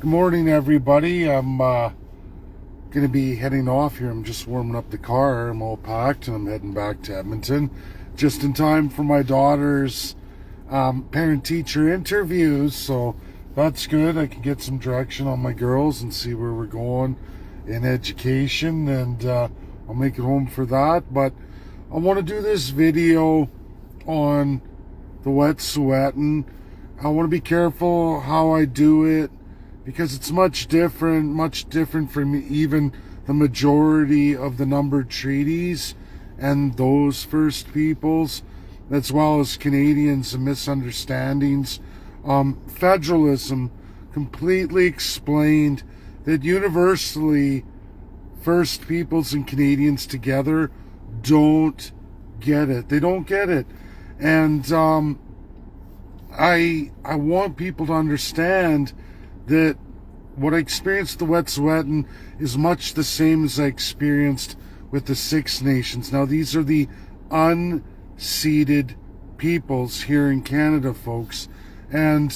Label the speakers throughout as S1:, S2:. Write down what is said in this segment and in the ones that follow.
S1: Good morning, everybody. I'm going to be heading off here. I'm just warming up the car. I'm all packed and I'm heading back to Edmonton just in time for my daughter's parent-teacher interviews. So that's good. I can get some direction on my girls and see where we're going in education, and I'll make it home for that. But I want to do this video on the Wetsuweten. I want to be careful how I do it, because it's much different from even the majority of the numbered treaties and those First Peoples, as well as Canadians and misunderstandings. Federalism completely explained that universally First Peoples and Canadians together don't get it. They don't get it. And I want people to understand that what I experienced the Wetsuweten is much the same as I experienced with the Six Nations. Now, these are the unceded peoples here in Canada, folks. And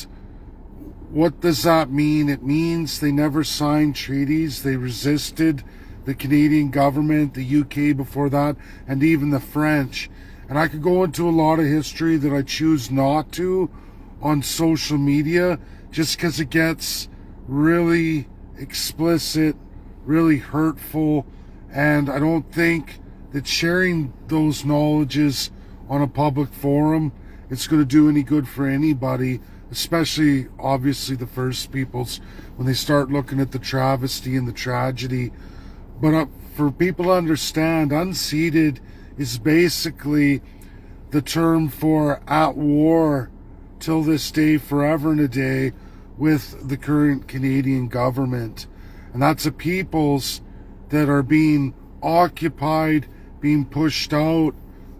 S1: what does that mean? It means they never signed treaties. They resisted the Canadian government, the UK before that, and even the French. And I could go into a lot of history that I choose not to on social media, just because it gets really explicit, really hurtful, and I don't think that sharing those knowledges on a public forum is going to do any good for anybody, especially obviously the First Peoples, when they start looking at the travesty and the tragedy. But for people to understand, unceded is basically the term for at war till this day, forever and a day, with the current Canadian government. And that's a peoples that are being occupied, being pushed out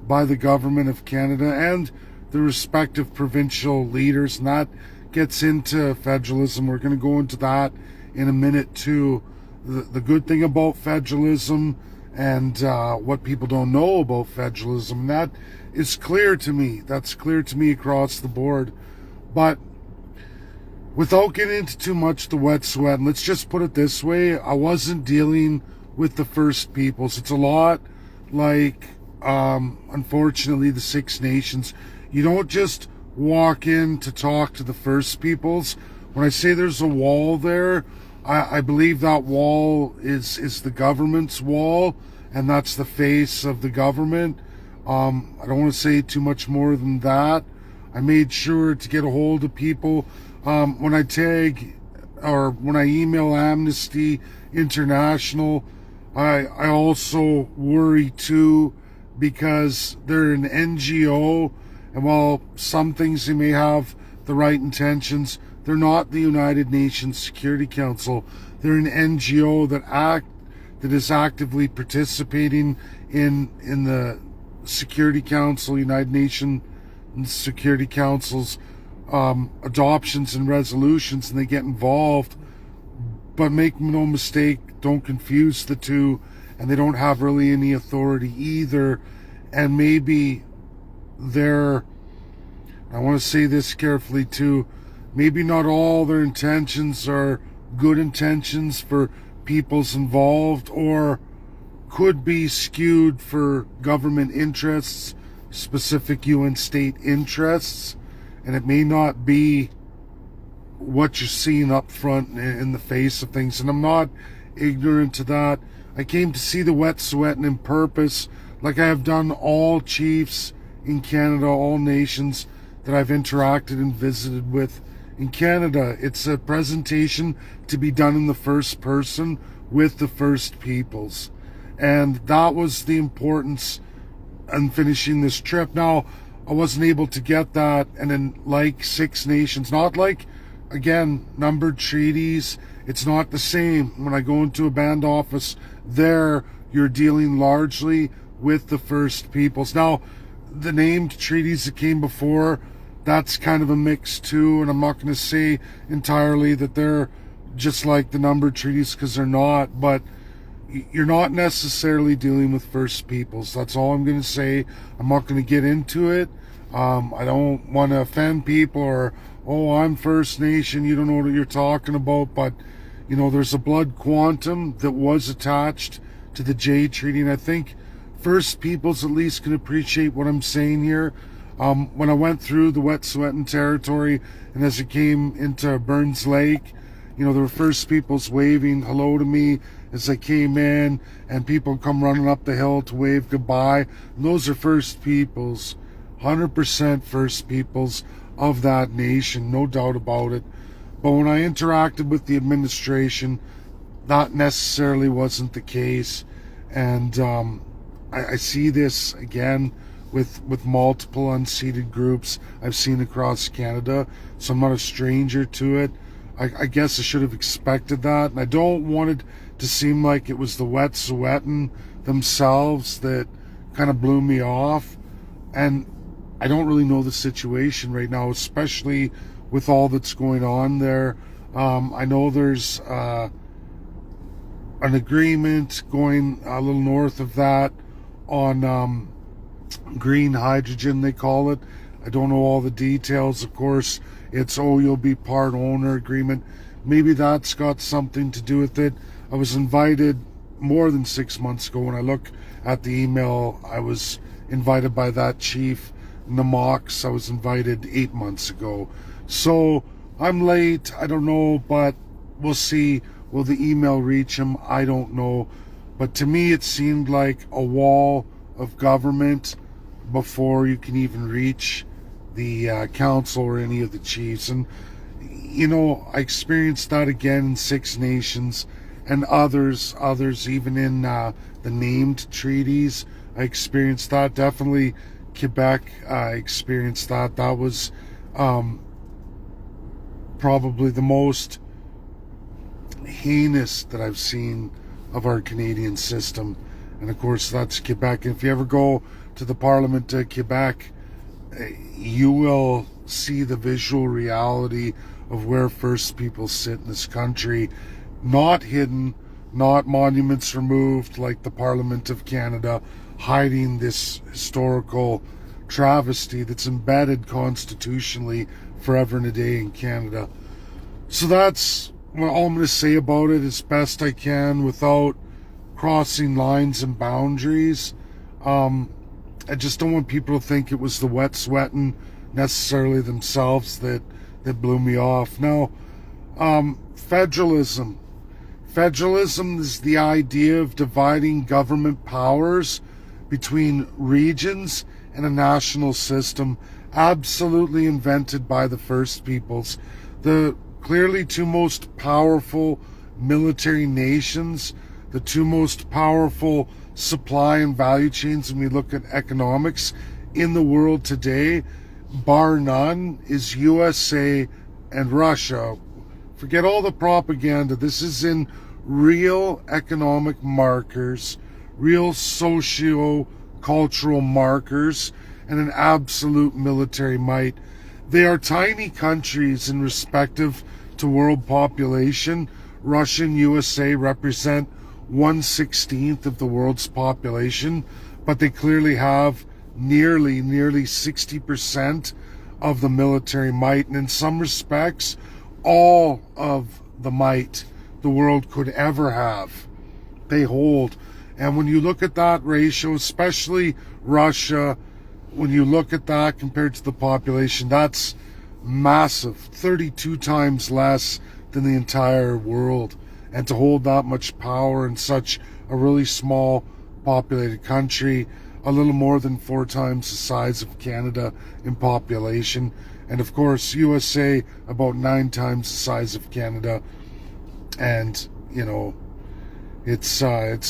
S1: by the government of Canada and the respective provincial leaders. And that gets into federalism. We're going to go into that in a minute too. The good thing about federalism and what people don't know about federalism, that is clear to me. That's clear to me across the board. But without getting into too much the Wetsuweten, let's just put it this way. I wasn't dealing with the First Peoples. It's a lot like, unfortunately, the Six Nations. You don't just walk in to talk to the First Peoples. When I say there's a wall there, I believe that wall is the government's wall, and that's the face of the government. I don't want to say too much more than that. I made sure to get a hold of people. When I tag or when I email Amnesty International, I also worry too, because they're an NGO, and while some things they may have the right intentions, they're not the United Nations Security Council. They're an NGO that is actively participating in the Security Council, United Nations Security Council's adoptions and resolutions, and they get involved. But make no mistake, don't confuse the two, and they don't have really any authority either. And maybe I want to say this carefully too, maybe not all their intentions are good intentions for peoples involved, or could be skewed for government interests, specific UN state interests, and it may not be what you're seeing up front in the face of things. And I'm not ignorant to that. I came to see the Wetsuweten in purpose, like I have done all chiefs in Canada, all nations that I've interacted and visited with in Canada. It's a presentation to be done in the first person with the First Peoples. And that was the importance in finishing this trip. Now, I wasn't able to get that, and then like Six Nations, not like, again, numbered treaties, it's not the same. When I go into a band office there, you're dealing largely with the First Peoples. Now, the named treaties that came before, that's kind of a mix too, and I'm not going to say entirely that they're just like the numbered treaties, because they're not, but you're not necessarily dealing with First Peoples. That's all I'm going to say. I'm not going to get into it. I don't want to offend people or oh, I'm First Nation, you don't know what you're talking about. But, you know, there's a blood quantum that was attached to the Jay Treaty, and I think First Peoples at least can appreciate what I'm saying here. When I went through the Wetsuweten territory, and as it came into Burns Lake, you know, there were First Peoples waving hello to me as I came in, and people come running up the hill to wave goodbye. And those are First Peoples, 100% First Peoples of that nation, no doubt about it. But when I interacted with the administration, that necessarily wasn't the case. And I see this again with multiple unceded groups I've seen across Canada, so I'm not a stranger to it. I guess I should have expected that, and I don't want it to seem like it was the Wet'suwet'en themselves that kind of blew me off. And I don't really know the situation right now, especially with all that's going on there. I know there's an agreement going a little north of that on green hydrogen, they call it. I don't know all the details. Of course, it's, oh, you'll be part owner agreement. Maybe that's got something to do with it. I was invited more than 6 months ago. When I look at the email, I was invited by that chief, Namox. I was invited 8 months ago. So I'm late. I don't know, but we'll see. Will the email reach him? I don't know. But to me, it seemed like a wall of government before you can even reach the council or any of the chiefs. And, you know, I experienced that again in Six Nations and others even in the named treaties. I experienced that. Definitely Quebec, I experienced that. That was probably the most heinous that I've seen of our Canadian system. And of course, that's Quebec. And if you ever go to the Parliament of Quebec, you will see the visual reality of where First People sit in this country. Not hidden, not monuments removed like the Parliament of Canada, hiding this historical travesty that's embedded constitutionally forever and a day in Canada. So that's all I'm going to say about it as best I can without crossing lines and boundaries. I just don't want people to think it was the Wet'suwet'en necessarily themselves that blew me off. Now, federalism. Federalism is the idea of dividing government powers between regions and a national system, absolutely invented by the First Peoples. The clearly two most powerful military nations, the two most powerful supply and value chains when we look at economics in the world today, bar none, is USA and Russia. Forget all the propaganda. This is in real economic markers, real socio-cultural markers, and an absolute military might. They are tiny countries in respective to world population. Russia and USA represent 1/16 of the world's population, but they clearly have nearly 60% of the military might, and in some respects, all of the might the world could ever have, they hold. And when you look at that ratio, especially Russia, when you look at that compared to the population, that's massive, 32 times less than the entire world. And to hold that much power in such a really small populated country, a little more than 4 times the size of Canada in population, and of course USA about 9 times the size of Canada. And you know, it's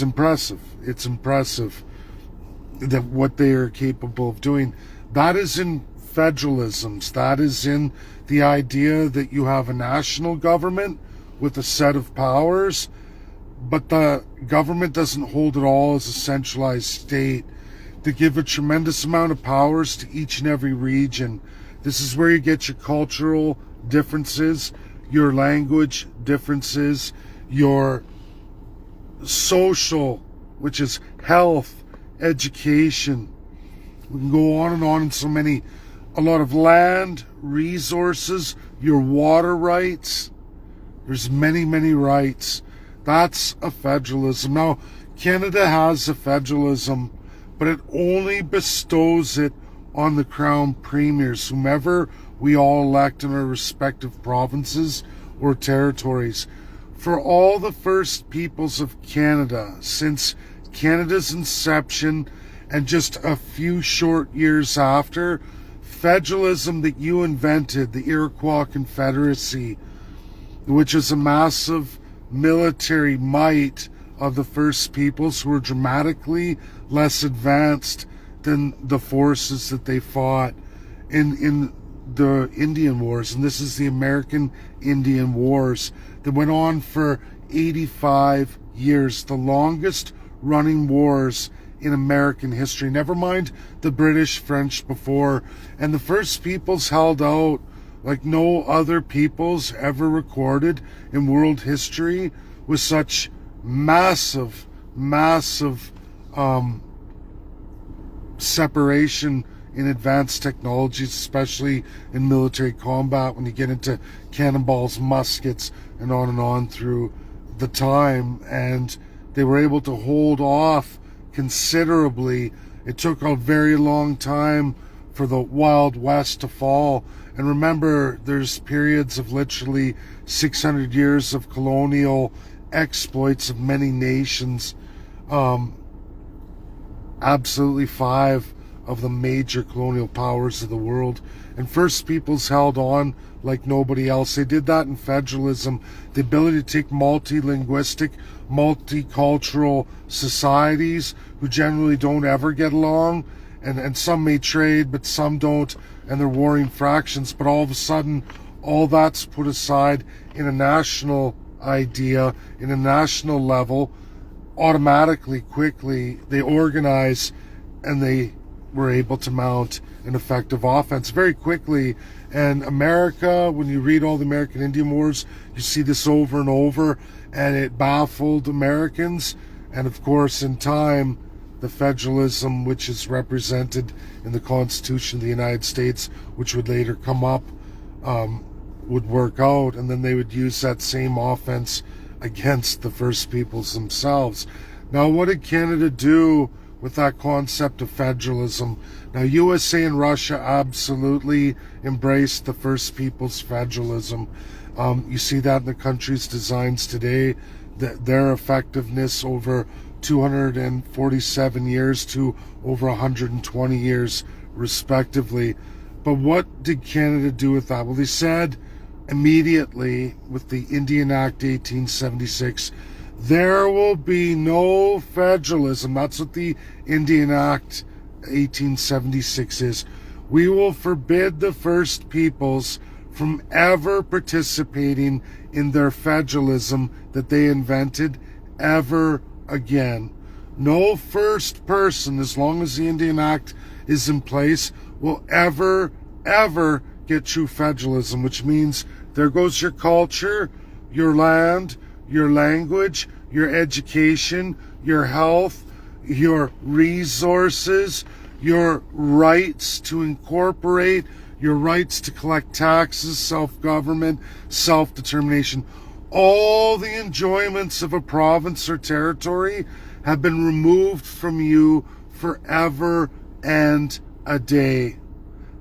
S1: impressive. It's impressive that what they are capable of doing. That is in federalisms. That is in the idea that you have a national government with a set of powers, but the government doesn't hold it all as a centralized state. They give a tremendous amount of powers to each and every region. This is where you get your cultural differences, your language differences, your social, which is health, education. We can go on and on in so many a lot of land, resources, your water rights. There's many, many rights. That's a federalism. Now, Canada has a federalism, but it only bestows it on the crown premiers, whomever we all elect in our respective provinces or territories. For all the First Peoples of Canada, since Canada's inception and just a few short years after, federalism that you invented, the Iroquois Confederacy, which is a massive military might of the First Peoples who were dramatically less advanced than the forces that they fought in the Indian Wars. And this is the American Indian Wars that went on for 85 years, the longest running wars in American history. Never mind the British, French before. And the First Peoples held out like no other peoples ever recorded in world history, with such massive separation in advanced technologies, especially in military combat, when you get into cannonballs, muskets, and on through the time. And they were able to hold off considerably. It took a very long time for the Wild West to fall. And remember, there's periods of literally 600 years of colonial exploits of many nations. Absolutely 5 of the major colonial powers of the world. And First Peoples held on like nobody else. They did that in federalism. The ability to take multilinguistic, multicultural societies who generally don't ever get along, and some may trade, but some don't, and they're warring fractions. But all of a sudden, all that's put aside in a national idea, in a national level, automatically, quickly, they organize, and they were able to mount an effective offense very quickly. And America, when you read all the American Indian Wars, you see this over and over, and it baffled Americans. And of course, in time, the federalism, which is represented in the Constitution of the United States, which would later come up, would work out, and then they would use that same offense against the First Peoples themselves. Now, what did Canada do with that concept of federalism? Now, USA and Russia absolutely embraced the First Peoples federalism. You see that in the country's designs today, their effectiveness over 247 years to over 120 years, respectively. But what did Canada do with that? Well, they said immediately with the Indian Act 1876, there will be no federalism. That's what the Indian Act 1876 is. We will forbid the First Peoples from ever participating in their federalism that they invented ever again. No first person, as long as the Indian Act is in place, will ever get true federalism, which means there goes your culture, your land, your language, your education, your health, your resources, your rights to incorporate, your rights to collect taxes, self-government, self-determination. All the enjoyments of a province or territory have been removed from you forever and a day.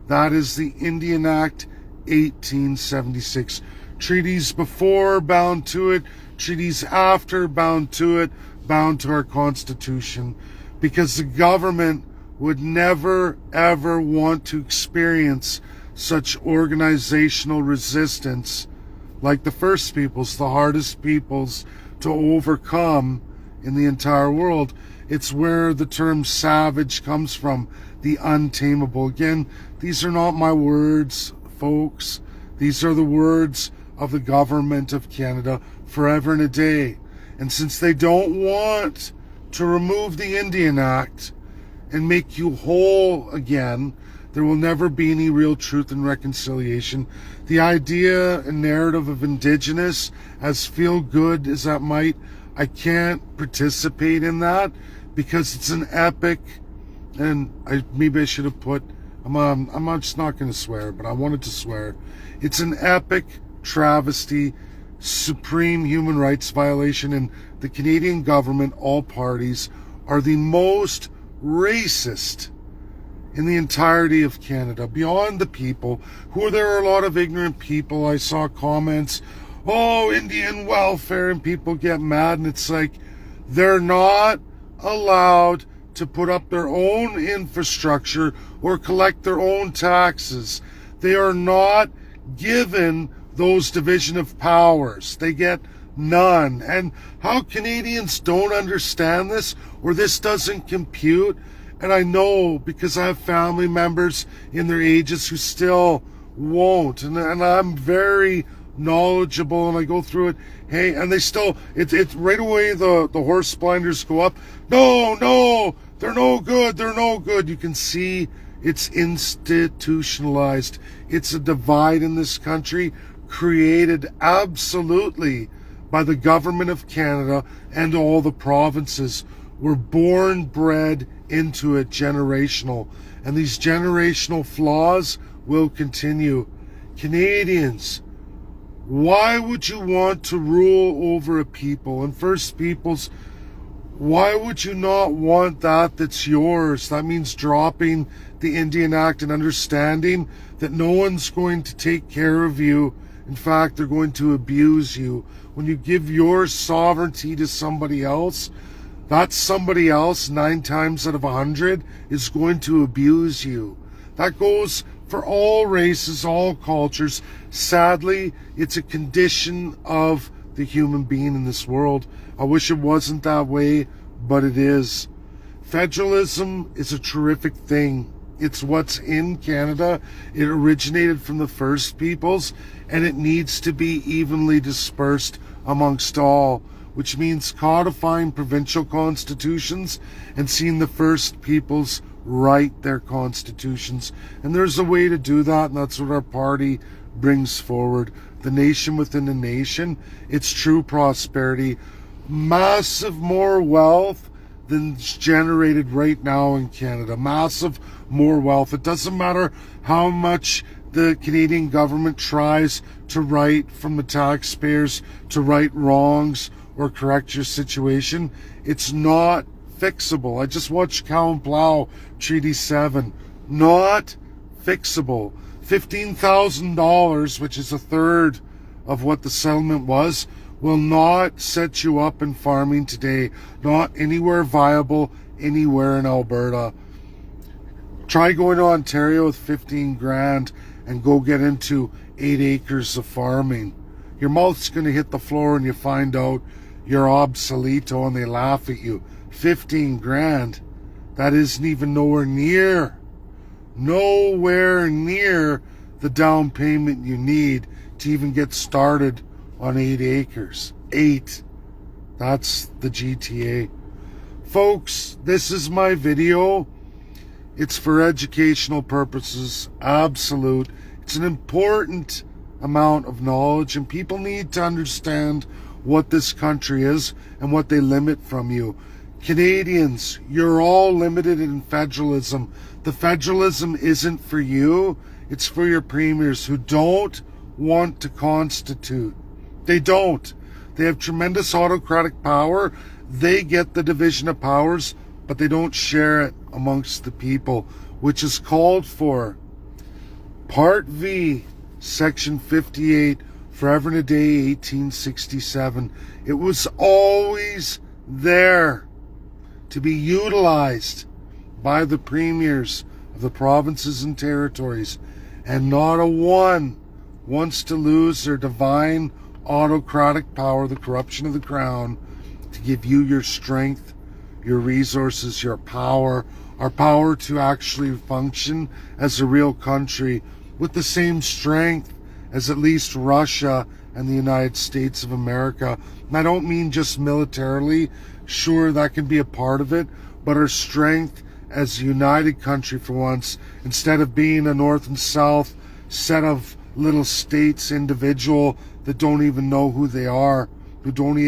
S1: That is the Indian Act 1876. Treaties before bound to it, treaties after bound to it, bound to our Constitution, because the government would never ever want to experience such organizational resistance like the First Peoples, the hardest peoples to overcome in the entire world. It's where the term savage comes from, the untamable. Again, these are not my words, folks. These are the words of the government of Canada forever and a day. And since they don't want to remove the Indian Act and make you whole again, there will never be any real truth and reconciliation. The idea and narrative of Indigenous, as feel good as that might, I can't participate in that because it's an epic, and maybe I should have put I'm just not going to swear, but I wanted to swear. It's an epic travesty, supreme human rights violation, and the Canadian government, all parties, are the most racist in the entirety of Canada, beyond the people, who there are a lot of ignorant people. I saw comments, oh, Indian welfare, and people get mad, and it's like, they're not allowed to put up their own infrastructure or collect their own taxes. They are not given those division of powers. They get none. And how Canadians don't understand this, or this doesn't compute, and I know because I have family members in their ages who still won't, and I'm very knowledgeable, and I go through it. Hey, and they still, it's right away the horse blinders go up. No, they're no good. They're no good. You can see it's institutionalized. It's a divide in this country created absolutely by the government of Canada and all the provinces. We're bred into it, generational. And these generational flaws will continue. Canadians, why would you want to rule over a people? And First Peoples, why would you not want that's yours? That means dropping the Indian Act and understanding that no one's going to take care of you. In fact, they're going to abuse you. When you give your sovereignty to somebody else, that somebody else, 9 times out of 100, is going to abuse you. That goes for all races, all cultures. Sadly, it's a condition of the human being in this world. I wish it wasn't that way, but it is. Federalism is a terrific thing. It's what's in Canada. It originated from the First Peoples, and it needs to be evenly dispersed amongst all, which means codifying provincial constitutions and seeing the First Peoples write their constitutions. And there's a way to do that, and that's what our party brings forward. The nation within a nation. It's true prosperity. Massive more wealth than's generated right now in Canada. Massive more wealth. It doesn't matter how much the Canadian government tries to write from the taxpayers to right wrongs or correct your situation. It's not fixable. I just watched Cow and Plow Treaty 7. Not fixable. $15,000, which is a third of what the settlement was, will not set you up in farming today. Not anywhere viable, anywhere in Alberta. Try going to Ontario with 15 grand and go get into 8 acres of farming. Your mouth's going to hit the floor and you find out you're obsoleto and they laugh at you. 15 grand. That isn't even nowhere near the down payment you need to even get started on 8 acres. 8. That's the GTA. Folks, this is my video. It's for educational purposes. Absolute. It's an important amount of knowledge, and people need to understand what this country is and what they limit from you. Canadians, you're all limited in federalism. The federalism isn't for you. It's for your premiers who don't want to constitute. They don't. They have tremendous autocratic power. They get the division of powers, but they don't share it amongst the people, which is called for. Part V, Section 58, Forever and a Day, 1867. It was always there to be utilized by the premiers of the provinces and territories, and not a one wants to lose their divine autocratic power, the corruption of the crown, to give you your strength, your resources, your power, our power to actually function as a real country with the same strength as at least Russia and the United States of America. And I don't mean just militarily. Sure, that can be a part of it, but our strength as a united country for once, instead of being a north and south set of little states, individual that don't even know who they are, who don't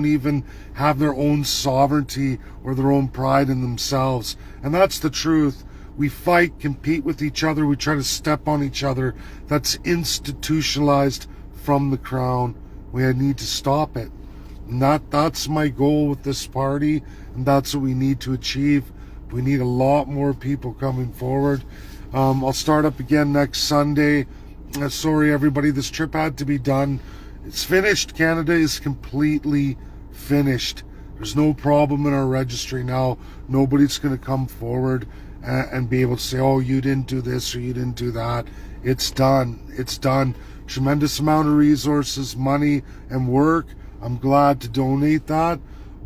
S1: even have their own sovereignty or their own pride in themselves. And that's the truth. we fight, compete with each other, we try to step on each other. That's institutionalized from the crown. We need to stop it. And that's my goal with this party, and that's what we need to achieve. We need a lot more people coming forward. I'll start up again next Sunday. Sorry, everybody, this trip had to be done. It's finished. Canada is completely finished. There's no problem in our registry now. Nobody's going to come forward and be able to say, oh, you didn't do this or you didn't do that. It's done. It's done. Tremendous amount of resources, money, and work. I'm glad to donate that,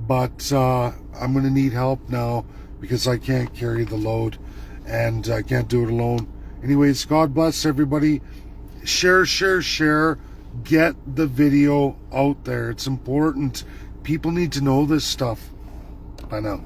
S1: but I'm going to need help now because I can't carry the load and I can't do it alone. Anyways, God bless everybody. Share, share, share. Get the video out there. It's important. People need to know this stuff. Bye now.